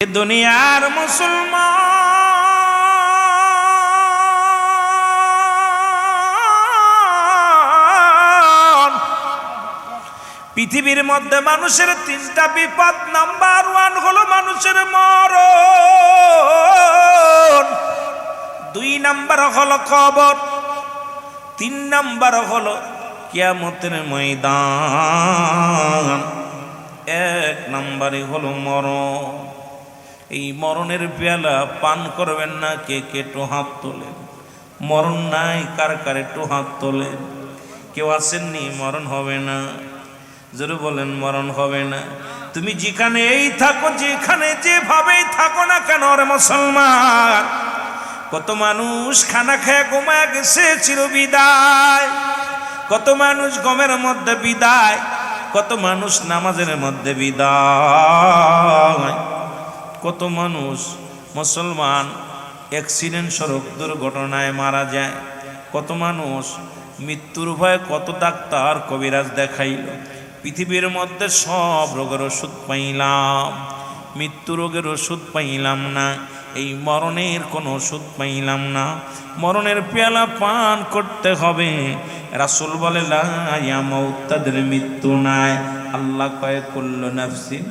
দুনিয়ার মুসলমান, পৃথিবীর মধ্যে মানুষের তিনটা বিপদ। নাম্বার 1 হলো মানুষের মরণ, 2 নাম্বার হলো কবর, 3 নাম্বার হলো কিয়ামতের ময়দান। 1 নম্বরে হলো মরণ। এই মরণের পেয়ালা পান করবেন না কে কে? একটু হাত তোলেন। মরণ নাই কার কার? একটু হাত তোলেন। কেউ আসেননি? মরণ হবে না, জোরে বলেন মরণ হবে না। তুমি যেখানেই থাকো, যেখানে যেভাবেই থাকো না কেন রে মুসলমান, কত মানুষ খানা খেয়ে ঘুমায় গেছে চির বিদায়, কত মানুষ গমের মধ্যে বিদায়, কত মানুষ নামাজের মধ্যে বিদায়, কত মানুষ মুসলমান অ্যাক্সিডেন্ট সড়ক দুর্ঘটনায় মারা যায়, কত মানুষ মৃত্যুর ভয়ে, কত ডাক্তার কবিরাজ দেখাইল। পৃথিবীর মধ্যে সব রোগের ওষুধ পাইলাম, মৃত্যু রোগের ওষুধ পাইলাম না, এই মরণের কোনো ওষুধ পাইলাম না। মরণের পেয়ালা পান করতে হবে। রাসূল বলে লা ইয়ামুত, তাদের মৃত্যু নাই। আল্লাহ কয় কুল্লু নাফসিন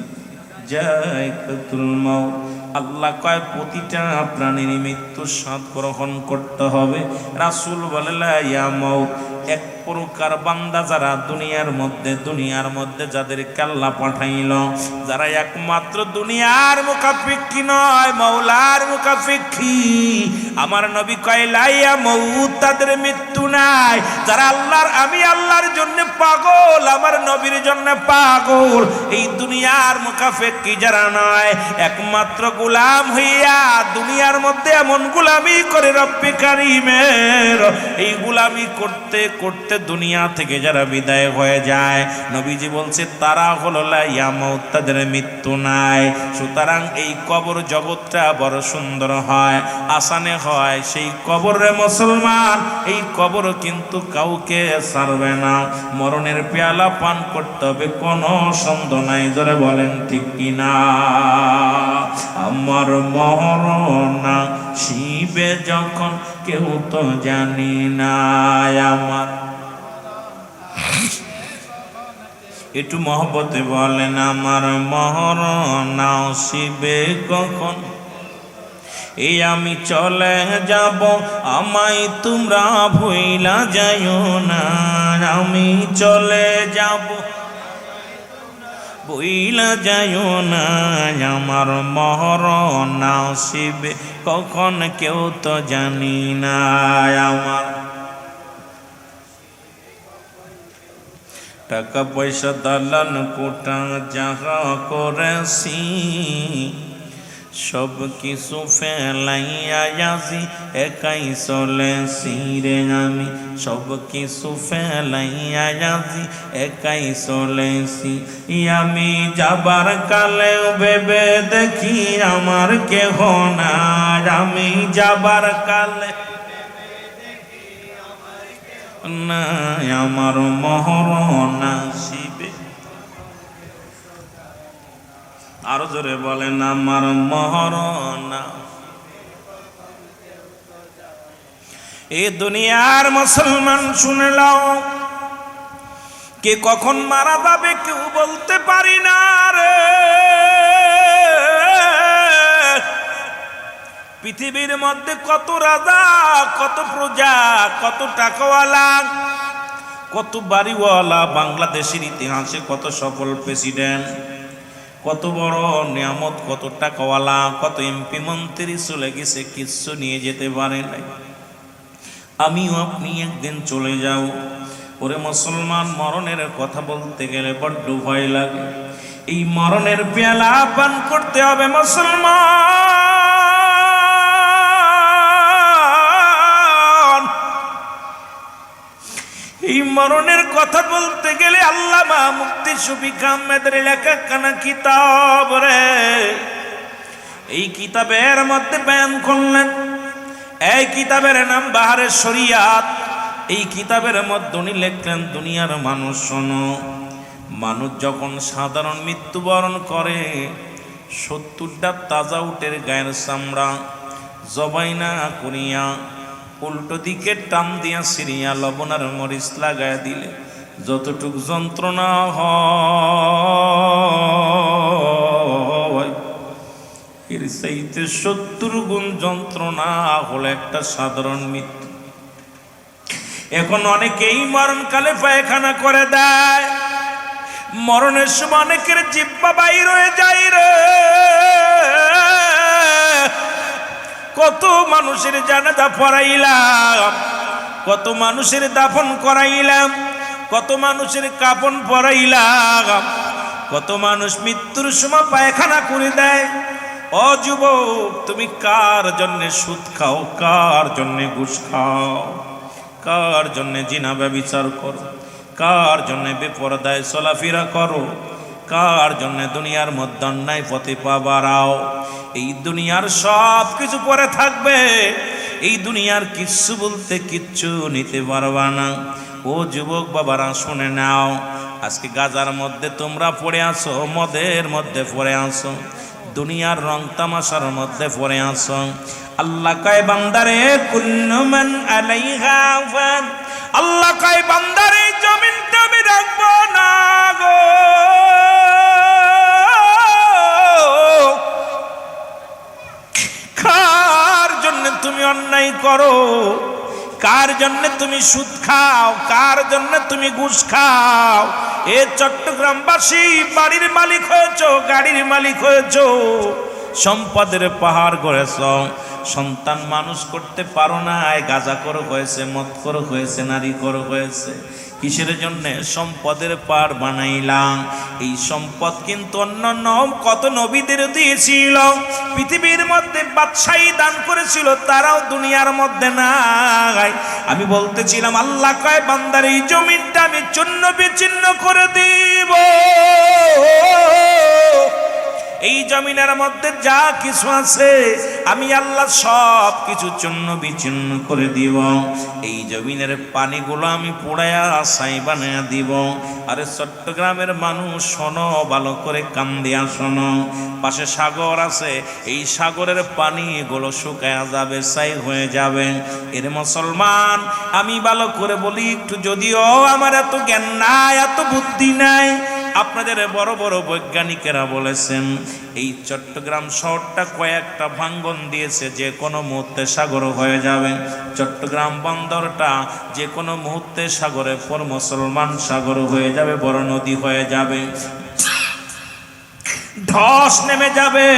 যায়কাতুল মাউত, আল্লাহ কয় প্রতিটা প্রাণীর মৃত্যুর স্বাদ গ্রহণ করতে হবে। রাসূল বলে লা ইয়ামুত, এক প্রকার বান্দা যারা দুনিয়ার মধ্যে যাদেরকে আল্লাহ পাঠাইল, যারা একমাত্র দুনিয়ার মুখাপেক্ষী নয়, মওলার মুখাপেক্ষী। আমার নবী কয় লা ইয়ামুত, তাদের মৃত্যু নাই। যারা আমি আল্লাহর জন্য পাগল, আমার নবীর জন্য পাগল, এই দুনিয়ার মুখাপেক্ষী যারা নয়, একমাত্র গোলাম হইয়া দুনিয়ার মধ্যে এমন গোলামি করে রব্বে কারীমের, এই গোলামি করতে করতে দুনিয়া থেকে যারা বিদায় হয়ে যায়, নবীজি বলছে তারা হলো লা ইয়ামুত, তাদের মৃত্যু নাই। সুতরাং এই কবর জগৎটা বড় সুন্দর হয়, আসানে হয়। সেই কবরে মুসলমান, এই কবর কিন্তু কাউকে ছাড়বে না। মরণের পেয়ালা পান করতে হবে, কোনো সন্দেহ নাই। জোরে বলেন ঠিক কিনা? আমার মরণ শিবে যখন কেউ তো জানি না, আমার একটু মহব্বতে বলেন, আমার মরণ শিবে কখন, এই আমি চলে যাব, আমায় তোমরা ভুইলা যাইও না। আমি চলে যাব, ভুইলা যাইও না, আমার মরণ আসিবে কখন কেউ তো জানি না। আমার টাকা পয়সা দালান কোটা যাহা করেছি, সব কিছু ফেলাইয়া আসি, একাই চলেছি রে আমি। সব কিছু ফেলাইয়া আসি, একাই চলেছি। আমি যাবার কালে ভেবে দেখি আমার কেহ নাই, আমি যাবার কালে না, আমার মরণ আসিবে। আরো জোরে বলেন, আমার মরণ। এই দুনিয়ার মুসলমান শুনে নাও, কে কখন মারা যাবে কেউ বলতে পারি না রে। পৃথিবীর মধ্যে কত রাজা, কত প্রজা, কত টাকাওয়ালা, কত বাড়িওয়ালা, বাংলাদেশের ইতিহাসে কত সফল প্রেসিডেন্ট, কত বড় নিয়ামত, কত টাকাওয়ালা, কত এমপি মন্ত্রী চলে গেছে, কিচ্ছু নিয়ে যেতে পারে নাই। আমিও আপনি একদিন চলে যাও। ওরে মুসলমান, মরণের কথা বলতে গেলে বড্ড ভয় লাগে। এই মরণের পেয়ালা পান করতে হবে মুসলমান। এই মরণের কথা বলতে গেলে আল্লামা মুফতি শফিক আহমেদের লেখা কানা কিতাব রে, এই কিতাবের মধ্যে বয়ান করলেন। এই কিতাবের নাম বাহারে শরিয়াত। এই কিতাবের মধ্যে উনি লিখলেন, দুনিয়ার মানুষ শোনো, মানুষ যখন সাধারণ মৃত্যুবরণ করে 70টা তাজা উটের গায়ের চামড়া জবাই না করিয়া উল্টো দিকে টান দিয়া সিরিয়া লবণ আর মরিচ লাগায় দিলে যতটুক যন্ত্রণা হয় এর চাইতে 70 গুণ যন্ত্রণা হলো একটা সাধারণ মৃত্যু। এখন অনেকেই মরণকালে পায়খানা করে দেয়, মরণের সময় অনেকের জিহ্বা বাইর হয়ে যায় রে। কত মানুষের জানাজা পড়াইলাম, কত মানুষের দাফন করাইলাম, কত মানুষের কাফন পরাইলাম, কত মানুষ মৃত্যুর সময় পায়খানা করে দেয়। ও যুবক, তুমি কার জন্যে সুদ খাও, কার জন্যে ঘুষ খাও, কার জন্যে জিনা ব্যভিচার করো, কার জন্যে বেপরদায় চলাফেরা করো, কার জন্যে দুনিয়ার মধ্যে অন্যায় পথে পা বাড়াও? এই দুনিয়ার সব কিছু পরে থাকবে, এই দুনিয়ার কিচ্ছু বলতে কিচ্ছু নিতে পারবা না। ও যুবক বাবারা শুনে নাও, আজকে গাজার মধ্যে তোমরা পড়ে আসো, মদের মধ্যে পড়ে আসো, দুনিয়ার রং তামাশার মধ্যে পড়ে আসো। আল্লাহ কয় বান্দারে কুল্লু মান আলাইহা ফান, আল্লাহ কয় বান্দারে জমিনটা আমি রাখবো না গো। কার জন্য তুমি অন্যায় করো, কার জন্য তুমি সুদ খাও, কার জন্য তুমি ঘুষ খাও? এ চট্টগ্রামবাসী বাড়ির মালিক হয়েছো, গাড়ির মালিক হয়েছো, সম্পদের পাহাড় গড়েছ, সন্তান মানুষ করতে পারো না, গাঁজাখোর হয়েছে, মদখোর হয়েছে, নারীখোর হয়েছে। কিসের জন্যে? সম্পদের পাহাড় বানাইলাম। এই সম্পদ কিন্তু অন্যান্য কত নবীদের দিয়েছিল, পৃথিবীর মধ্যে বাদশাহী দান করেছিল, তারাও দুনিয়ার মধ্যে নাই। আমি বলতেছিলাম আল্লাহ কয় বান্দার এই জমিনটা আমি চূর্ণ বিচ্ছিন্ন করে দিব, এই জমিনের মধ্যে যা কিছু আছে আমি আল্লাহ সব কিছু চূর্ণ বিচ্ছিন্ন করে দিব। এই জমিনের পানিগুলো আমি পোড়ায়া ছাই বানায়া দিব। আরে চট্টগ্রামের মানুষ শোনো, ভালো করে কান দিয়া শোনো, পাশে সাগর আছে, এই সাগরের পানিগুলো শুকায়া যাবে, ছাই হয়ে যাবে। এর মুসলমান আমি ভালো করে বলি একটু, যদিও আমার এত জ্ঞান নাই, এত বুদ্ধি নাই, আপনাদের বড় বড় বৈজ্ঞানিকেরা বলেছেন এই চট্টগ্রাম শহরটা কয়েকটা ভাঙ্গন দিয়েছে, যে কোনো মুহূর্তে সাগর হয়ে যাবে। চট্টগ্রাম বন্দরটা যে কোনো মুহূর্তে সাগরে পর মুসলমান সাগর হয়ে যাবে, বড় নদী হয়ে যাবে, ধস নেমে যাবে।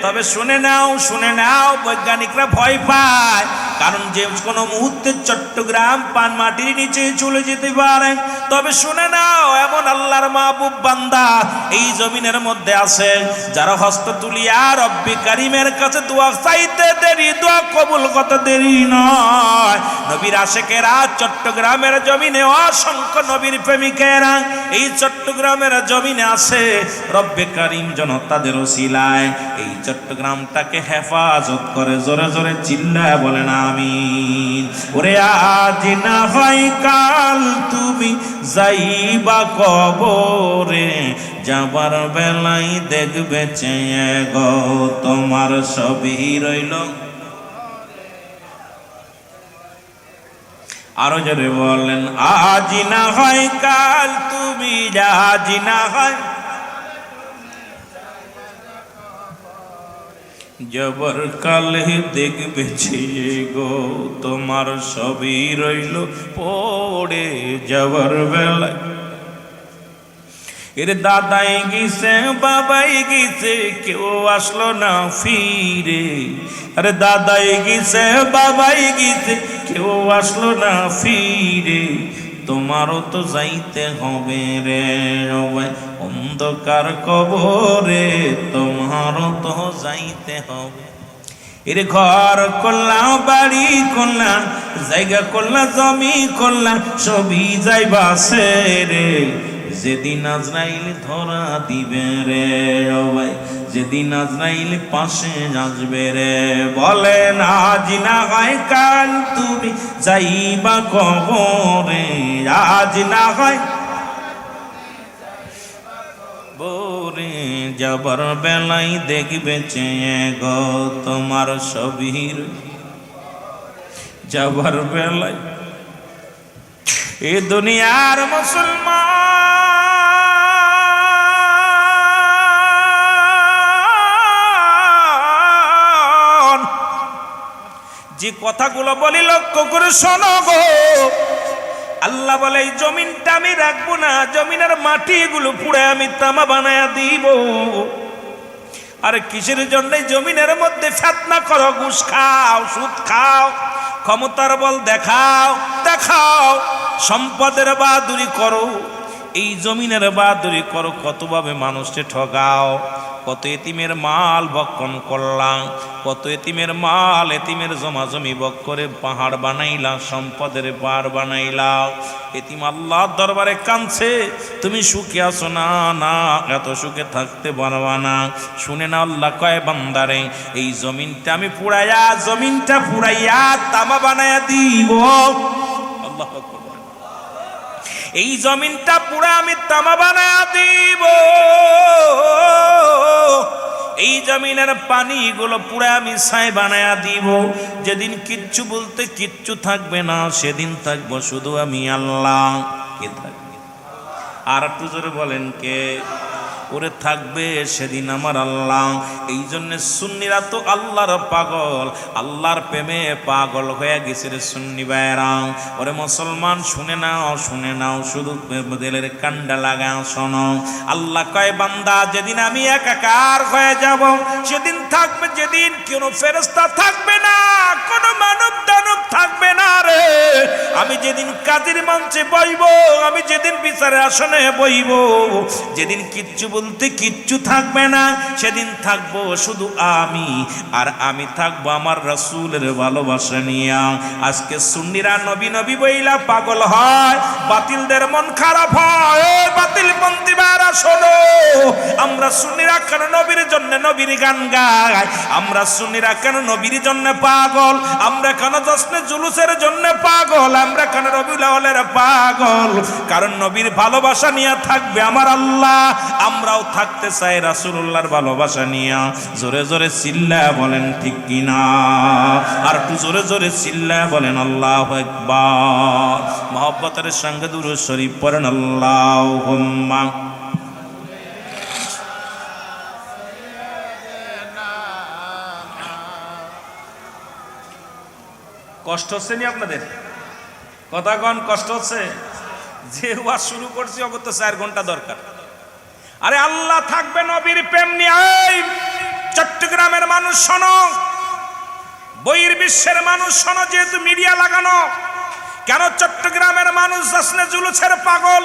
তবে শুনে নাও, শুনে নাও, বৈজ্ঞানিকরা ভয় পায়, কারণ যে কোনো মুহূর্তে চট্টগ্রাম পান মাটির নিচে চলে যেতে পারে। তবে শুনে নাও, এমন আল্লাহর মাহবুব বান্দা এই জমিনের মধ্যে আছে যারা হস্ত তুলিয়া রব্বি কারিমের কাছে দোয়া চাইতে দেরি, দোয়া কবুল কত দেরি নয়। নবীর আশেকেরা চট্টগ্রামের জমিনে, অসংখ্য নবীর প্রেমিকেরা এই চট্টগ্রামের জমিনে আছে। রব্বে কারিম যেন তাদের ওসিলায় এই চট্টগ্রামটাকে হেফাজত করে। জোরে জোরে চিল্লায় বলেন আমিন। ওরে আজ না হয় কাল তুমি যাইবা কবরে, যাবার বেলায় দেখবে চেয়ে গো তোমার সবই রইল। আরো জোরে বলেন, আজ না হয় কাল তুমি, আজ না হয় জবর কালে দেখবে গো তোমার সবই রইল পড়ে যাবার বেলায়। এর দাদাই গেছে, বাবাই গেছে, কেউ আসলো না ফিরে। আরে দাদাই গেছে, বাবাই গেছে, কেউ আসলো না ফিরে। তোমারও তো যাইতে হবে রে সবাই অন্ধকার কবরে, তোমারও তো যাইতে হবে। এর ঘর করলাম, বাড়ি করলাম, জায়গা করলাম, জমি করলাম, সবই যাইবা রে। যেদিন আজরাইল ধরা দিবে রে সবাই, যেদিন আজরাইল পাশে আসবে রে। বলেন আজ না হয় কাল তুমি যাইবা কবরে, আজ না হয় কবরে যাবার বেলায় দেখবে চেয়ে গো তোমার ছবির, যাবার বেলায় এ দুনিয়ার মুসলমান যে কথাগুলো বলি লক্ষ্য করে শোনো গো। আল্লাহ বলে এই জমিনটা আমি রাখবো না, জমিনের মাটিগুলো পুড়ে আমি তামা বানায়া দিব। আর কিসের জন্য জমিনের মধ্যে ফিতনা করো, ঘুষ খাও, সুদ খাও, ক্ষমতার বল দেখাও দেখাও, সম্পদের বাহাদুরি করো, এই জমিনের বাহাদুরি করো, কতভাবে মানুষকে ঠকাও, কত এতিমের মাল ভক্ষণ করলাম, কত এতিমের মাল এতিমের জমা জমি ভোগ করে পাহাড় বানাইলা, সম্পদের পাহাড় বানাইলা। এতিম আল্লাহর দরবারে কাঁদছে, তুমি সুখে আছো না? না, এত সুখে থাকতে পারবা না। শুনে না, আল্লাহ কয় বান্দারে এই জমিনটা আমি পুরাইয়া, জমিনটা পুরাইয়া তামা বানাইয়া দিব। আল্লাহ আকবার। এই জমিনটা পুরা আমি তামা বানাইয়া দিব। এই জমিনের পানিগুলো পুরা আমি ছাই বানায়া দিব। যেদিন কিচ্ছু বলতে কিচ্ছু থাকবে না, সেদিন থাকবো শুধু আমি আল্লাহ। কে থাকবে? আর একটু জোরে বলেন কে? ওরে থাকবে সেদিন আমার আল্লাহ। এই জন্য সুন্নিরা তো আল্লাহর পাগল, আল্লাহর প্রেমে পাগল হয়ে গেছে রে সুন্নি ভাইরা। ওরে মুসলমান শুনে নাও, শুনে নাও, শুধু দিলের কান্ডা লাগাও, শোনো। আল্লাহ কয় বান্দা যেদিন আমি একাকার হয়ে যাব, সেদিন থাকবে, যেদিন কোনো ফেরেশতা থাকবে না, কোনো মানব দানব থাকবে না রে। আমি যেদিন কাজের মঞ্চে বইব, আমি যেদিন বিচারের আসনে বইব, যেদিন কিচ্ছু বলতে কিচ্ছু থাকবে না, সেদিন থাকবো শুধু আমি। আর আমি থাকবো আমার রাসূলের ভালোবাসা নিয়া। আজকে সুন্নিরা নবী নবী বইলা পাগল হয়, বাতিলদের মন খারাপ হয়। বাতিলপন্থী ভাইরা শোনো, আমরা সুন্নিরা কেন নবীর জন্য নবীর গান গাই? আমরা সুন্নিরা কেন নবীর জন্য পাগল? আমরা কেন জশ্নে জুলুসের জন্য পাগল? আমরা কেন রবিউল আউয়ালের পাগল? কারণ নবীর ভালোবাসা নিয়ে থাকবে আমার আল্লাহ, আমরাও থাকতে চাই রাসূলুল্লাহর ভালোবাসা নিয়ে। জোরে জোরে চিল্লায়া বলেন ঠিক কিনা? আর একটু জোরে জোরে চিল্লায়া বলেন আল্লাহু আকবার। মহব্বতের সঙ্গে দুরূদ শরীফ পড়েন আল্লাহুম্মা। কষ্ট হচ্ছে নি আপনাদের? কথা কন, কষ্ট হচ্ছে? যে ওয়াজ শুরু করছি অগত 4 ঘন্টা দরকার। আরে আল্লাহ থাকবে নবীর প্রেম নিয়ে। এই চট্টগ্রামের মানুষ শোনো, বহির বিশ্বের মানুষ শোনো, যেহেতু মিডিয়া লাগানো, কেন চট্টগ্রামের মানুষ জশ্নে জুলুসের পাগল,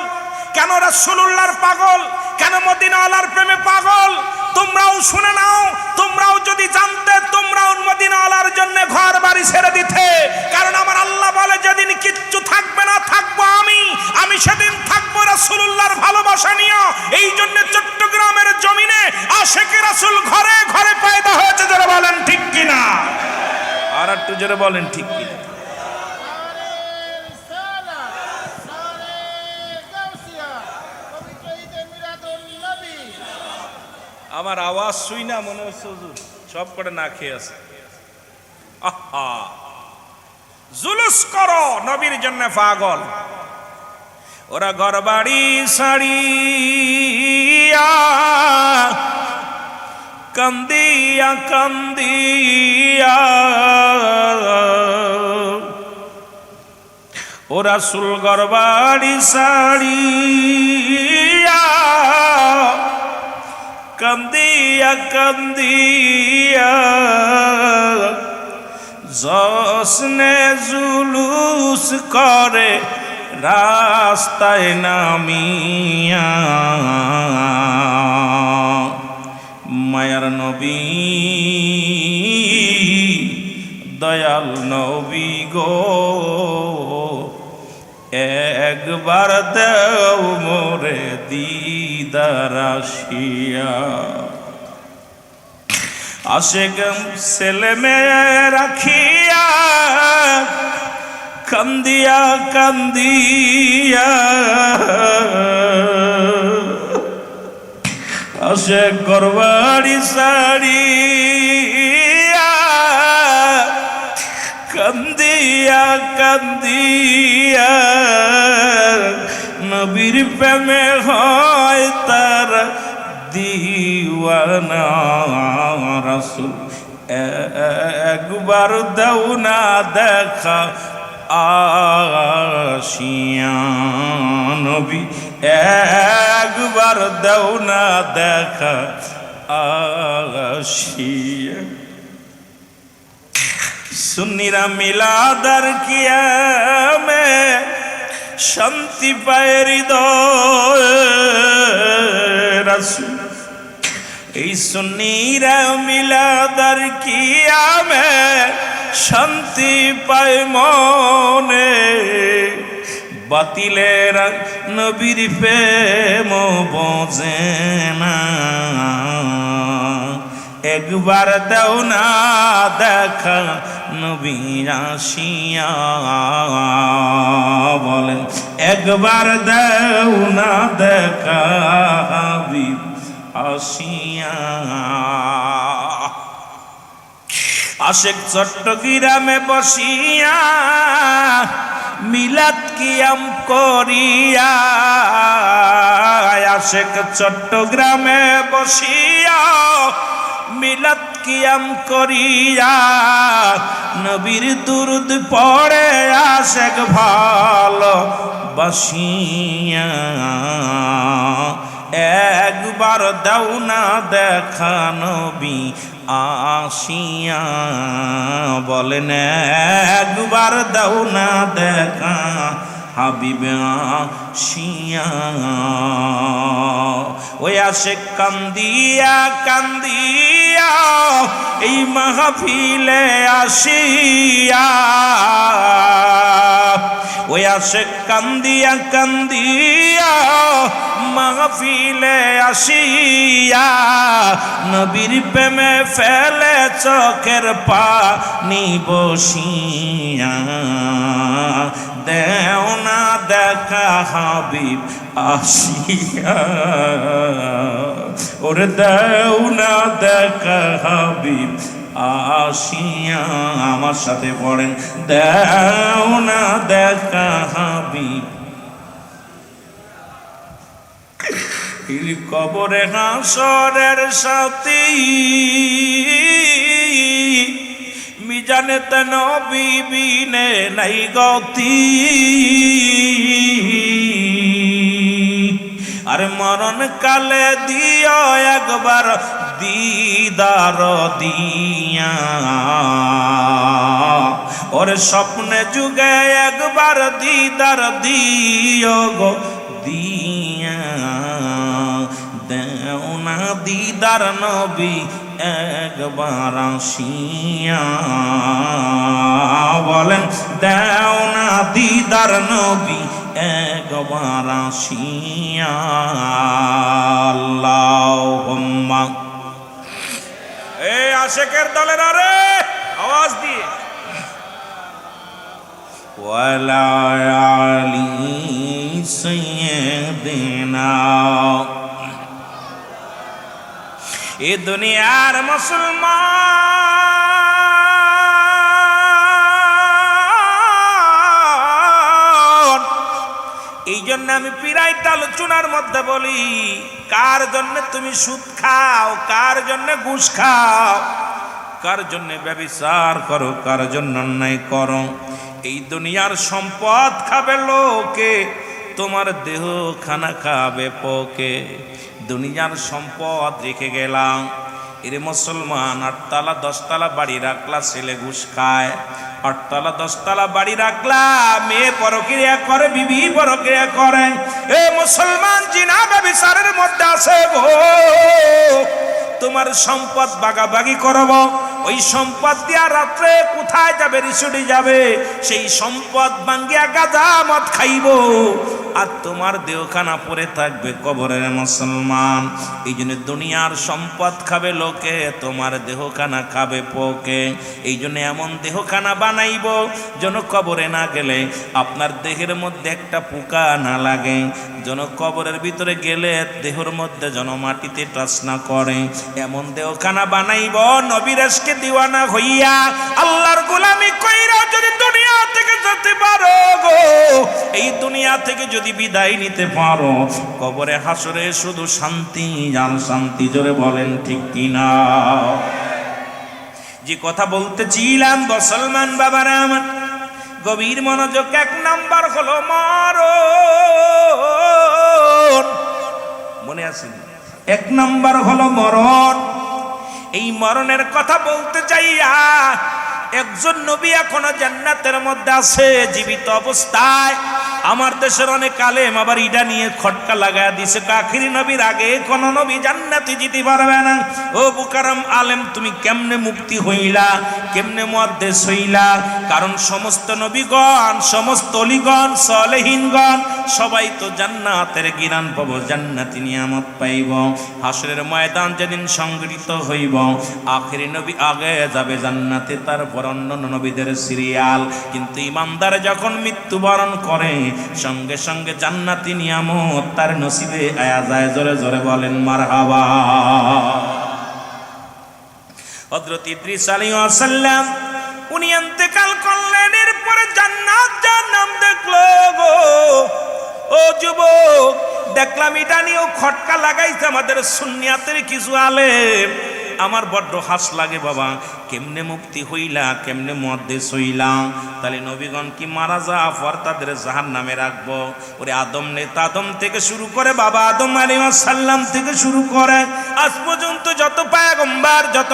কেন রাসূলুল্লাহর পাগল, কেন মদিনাওয়ালার প্রেমে পাগল? তোমরাও শুনে নাও, তোমরাও যদি জানতে, তোমরাও মদিনাওয়ালার জন্য ঘর বাড়ি ছেড়ে দিতে। কারণ আমার আল্লাহ বলে যেদিন কিচ্ছু থাকবে না, থাকবো আমি। আমি সেদিন থাকবো রাসূলুল্লাহর ভালোবাসা নিয়ে। এই জন্য চট্টগ্রামের জমিনে আশিকে রাসূল ঘরে ঘরে পয়দা হয়েছে। যারা বলেন ঠিক কিনা? আর একটু জোরে বলেন ঠিক কিনা? আমার আওয়াজ শুই না মনে হচ্ছে হুজুর সব করে না খেয়ে আছে। আহা, জুলুস করো নবীর জন্য পাগল। ওরা ঘর বাড়ি ছাড়িয়া কান্দিয়া কান্দিয়া, ও রাসূল ঘর বাড়ি ছাড়িয়া কান্দিয়া কান্দিয়া, জশ্নে জুলুস করে রাস্তায় নামিয়া। মায়ার নবী দয়াল নবী গো, একবার দেও মোরে দিদার আসিয়া। আশিক ছেলে মেয়ে রাখিয়া কান্দিয়া কান্দিয়া, আসে ঘরবাড়ি সারিয়া কান্দিয়া কান্দিয়া নবীর প্রেমে হয় তার দিওয়ানা রাসূল একবার দাও না দেখা আসিয়া নবী একবার দাও না দেখা আসিয়া সুন্নিরা মিলাদার কিয়ামে শান্তি পায় হৃদয় রাসূল এই সুন্নিরা মিলাদার কিয়ামে শান্তি পায় মনে বাতিলের নবীর প্রেম বোঝে না একবার দাও না দেখা নবী আসিয়া বলেন একবার দাও না দেখা হাবিব আসিয়া আশেক চট্টগ্রামে বসিয়া মিলাদ কিয়াম করিয়া আশেক চট্টগ্রামে বসিয়া মিলাদ কিয়াম করিয়া নবীর দুরুদ পড়ে আশেক ভালো বসিয়া একবার দাও না দেখা নবী আসিয়া বলেন একবার দাও না দেখা হাবিব আসিয়া ওই আশেক কান্দিয়া কান্দিয়া এই মাহফিলে আসিয়া ওই আশেক কান্দিয়া কান্দিয়া মাহফিলে আসিয়া নবীর প্রেমে ফেলে চোখের পানি বসিয়া দেও না দেখা হাবিব আসিয়া ওরে দেও না দেখা হাবিব আসিয়া আমার সাথে পড়েন দেও না দেখা হাবিব কবরে হাসরের সাথী মিজানে তন বিবিনে নাই গতি আর মরণ কালে দিও একবার দিদার দিয়া ওর স্বপ্নে যুগে একবার দিদার দিও গো দিয়া দেও না দিদার নবী একবার আসিয়া বলেন দেও না দিদার নবী একবার আসিয়া আল্লাহুম্মা এই আশেকের দলের আরে আওয়াজ দিয়ে ওয়ালা আলী সাইয়্যিদিনা এ দুনিয়ার মুসলমান এই জন্য আমি পিরাইট আলোচনার মধ্যে বলি কার জন্য তুমি সুদ খাও কার জন্য ঘুষ খাও কার জন্য ব্যভিচার করো কার জন্য অন্যায় করো এই দুনিয়ার সম্পদ খাবে লোকে তোমার দেহ খানা খাবে পোকে দুনিয়ার সম্পদ রেখে গেলাম এরে মুসলমান 8 তলা 10 তলা বাড়ি রাখলা ছেলে ঘুষ খায় 8 তলা 10 তলা বাড়ি রাখলা মেয়ে পরক্রিয়া করে বিবি পরক্রিয়া করে এ মুসলমান জিনা ব্যভিচারের মধ্যে আছে গো তোমার সম্পদ ভাগাভাগি করব ওই সম্পদ দিয়া রাত্রে কোথায় যাবে রিসুডি যাবে সেই সম্পদ ভাঙ্গিয়া গাঁজা মদ খাইব আর তোমার দেহখানা পড়ে থাকবে কবরের মুসলমান। এই জন্য দুনিয়ার সম্পদ খাবে লোকে, তোমার দেহখানা খাবে পোকে। এই জন্য এমন দেহখানা বানাইব যেন কবরে না গেলে আপনার দেহের মধ্যে একটা পোকা না লাগে, যেন কবরের ভিতরে গেলে দেহের মধ্যে যেন মাটিতে টাচ না করে, এমন দেহখানা বানাইব। নবীর ইশকে দিওয়ানা হইয়া আল্লাহর গোলামি কইরা যদি দুনিয়া থেকে যেতে পারো গো, এই দুনিয়া থেকে যদি বিদায় নিতে পারো, কবরে হাসরে শুধু শান্তি আর শান্তি। জোরে বলেন ঠিক কিনা? যে কথা বলতেছিলাম মুসলমান বাবারা আমার, গভীর মনোযোগ। এক নাম্বার হলো মরণ। মনে আছে? এক নাম্বার হলো মরণ। এই মরণের কথা বলতে চাইয়া একজন নবী এখনো জান্নাতের মধ্যে আছে জীবিত অবস্থায়। আমার দেশের অনেক আলেম আবার ইডা নিয়ে খটকা লাগায় দিছে, আখিরি নবীর আগে কোন নবী জান্নাতে যেতে পারবে না। ও বুকারাম আলেম, তুমি কেমনে মুক্তি হইলা, কেমনে মুআদ্দেস হইলা? কারণ সমস্ত নবীগণ, সমস্ত অলিগণ, সালেহিনগণ সবাই তো জান্নাতের গিরান পাবো, জান্নাতি নিয়ামত পাইব। হাসরের ময়দান যেদিন সংগঠিত হইব, আখিরি নবী আগে যাবে জান্নাতে, তারপর অন্যান্য নবীদের সিরিয়াল। কিন্তু ইমানদার যখন মৃত্যুবরণ করে, সঙ্গে সঙ্গে জান্নাতি নিয়ামত তার নসিবে আয়া যায়। জোরে জোরে বলেন মারহাবা। হযরত ইদ্রিস আলাইহিস সালাম উনি ইন্তেকাল করলেন, এরপরে জান্নাত জাহান্নাম দেখলো গো। ও যুবক, দেখলাম এটা নিয়েও খটকা লাগাইছে আমাদের সুন্নিয়াতের কিছু আলেম। আমার বড্ড হাস লাগে বাবা, কেমনে মুক্তি হইলা, কেমনে মুআদ্দেস হইলা? তাহলে নবীগণ কি মারা যাওয়ার পর তাদের জাহান্নামে রাখবো? ওরে আদম নেতা আদম থেকে শুরু করে বাবা আদম আলাইহিস সালাম থেকে শুরু করে আজ পর্যন্ত যত পয়গম্বর, যত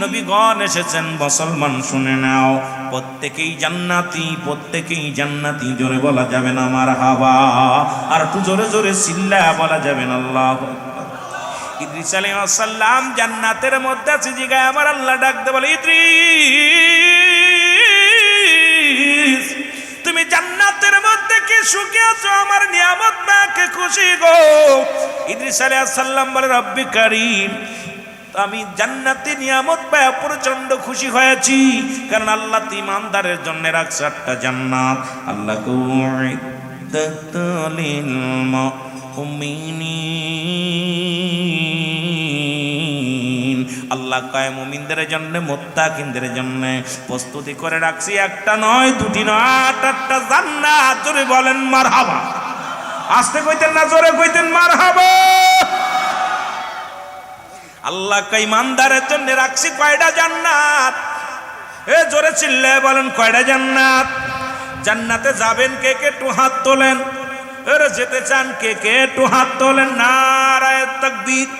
নবীগণ এসেছেন, মুসলমান শুনে নাও, প্রত্যেকেই জান্নাতি, প্রত্যেকেই জান্নাতি। জোরে বলা যাবে না মারহাবা? আর একটু জোরে জোরে চিল্লা বলা যাবে না আল্লাহু আকবার। ইদ্রিস আলাইহিস সালাম জান্নাতের মধ্যে আছে, জিগায় আমার আল্লাহ ডাকতে বলে, ইদ্রিস তুমি জান্নাতের মধ্যে কি সুখে আছো? আমার নিয়ামত পাকে খুশি গো। ইদ্রিস আলাইহিস সালাম বলে, রব্বি কারীম, আমি জান্নাতি নিয়ামত পায় প্রচন্ড খুশি হয়েছি, কারণ আল্লাহ ইমানদারের জন্য রাখছে একটা জান্নাত। আল্লাহ আল্লাহ কয় মুমিনদের জন্য, মুত্তাকিনদের জন্য প্রস্তুতি করে রাখছি একটা নয়, দুটি নয়, 8টা জান্নাত। জোরে বলেন মারহাবা। আস্তে কইতেন না, জোরে কইতেন মারহাবা। আল্লাহ কয় ইমানদারের জন্য রাখছি কয়টা জান্নাত? এ জোরে চিল্লায় বলেন কয়টা জান্নাত? জান্নাতে যাবেন কে কে? একটু হাত তোলেন। এর যেতে চান কে কে? একটু হাত তোলেন। নারায়ে তাকবীর,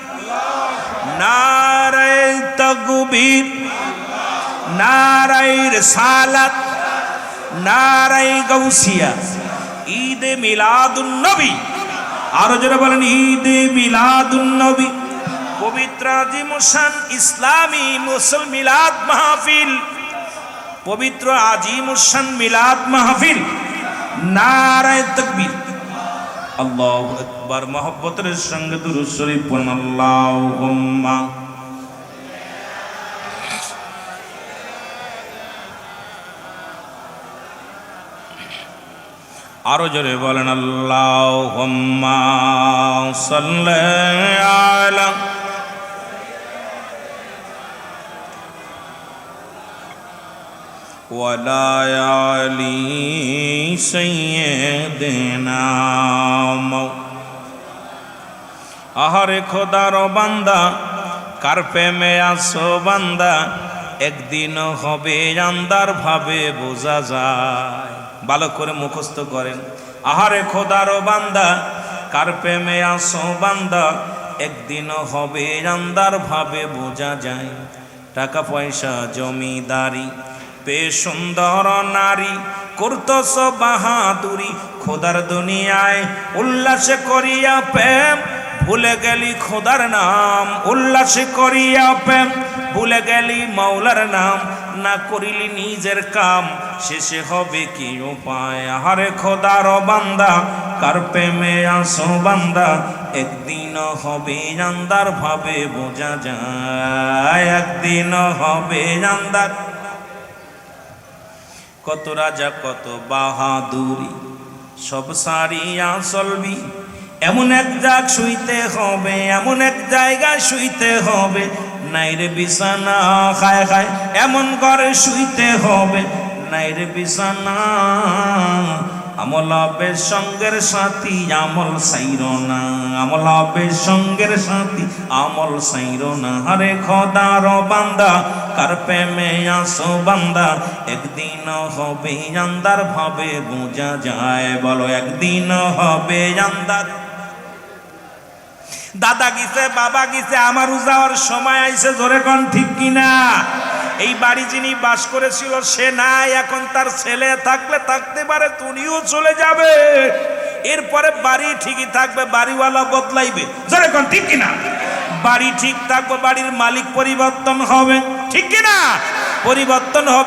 নারায়ে তাকবীর, নারায়ে রিসালাত, নারায়ে গাউসিয়া। ঈদে মিলাদুন নবী। আরো জোরে বলেন ঈদে মিলাদুন নবী। পবিত্র আজিমুসান ইসলামী মুসল মিলাদ মাহফিল, পবিত্র আজিমুসান মিলাদ মাহফিল। নারায়ে তাকবীর, আল্লাহু আকবার। মহব্বতের সঙ্গে দুরূদ শরীফ পড়ুন। আল্লাহুম্মা আরো জোরে বলেন আল্লাহুম্মা সাল্লি আলা ওয়ালা আলি সাইয়্যিদিনা। আহারে খোদার বান্দা, কার প্রেমে আসো বান্দা, একদিন হবে আন্দার ভাবে বোঝা যায়। ভালো করে মুখস্থ করেন। আহারে খোদার বান্দা, কার প্রেমে আসো বান্দা, একদিন হবে আন্দার ভাবে বোঝা যায়। টাকা পয়সা জমিদারি পে সুন্দর নারী, করতস বাহাদুরি খোদার দুনিয়ায়, উল্লাসে করিয়া প্রেম ভুলে গেলি খোদার নাম, উল্লাসে করিয়া প্রেম ভুলে গেলি মাওলার নাম। না করিলি নিজের কাম শেষে হবে কি উপায় আরে খোদার বান্দা কার প্রেমে আসো বান্দা একদিন হবে আন্দার ভাবে বোঝা যায় একদিন হবে আন্দার কত রাজা কত বাহাদুরি সব সারিয়া চলবি এমন এক জায়গা শুইতে হবে এমন এক জায়গায় শুইতে হবে নাইরে বিছানা খায় খায় এমন ঘরে শুইতে হবে নাইরে বিছানা আমল হবে সঙ্গের সাথী আমল সাইরো না আমল হবে সঙ্গের সাথী আমল সাইরো না আরে খোদার বান্দা কার প্রেমে আসো বান্দা একদিন হবে আন্দার ভাবে বোঝা যায় বলো একদিন হবে আন্দার দাদা গিছে বাবা গিছে আমারও যাওয়ার সময় আইছে জোরে কোন ঠিক কিনা এই বাড়ি যিনি বাস করেছিল সে নাই এখন তার ছেলে থাকলে থাকতে পারে তুমিও চলে যাবে এরপরে বাড়ি ঠিকই থাকবে বাড়িওয়ালা বদলাইবে জোরে কোন ঠিক কিনা বাড়ি ঠিক থাকবে বাড়ির মালিক পরিবর্তন হবে ঠিক কিনা পরিবর্তন হবে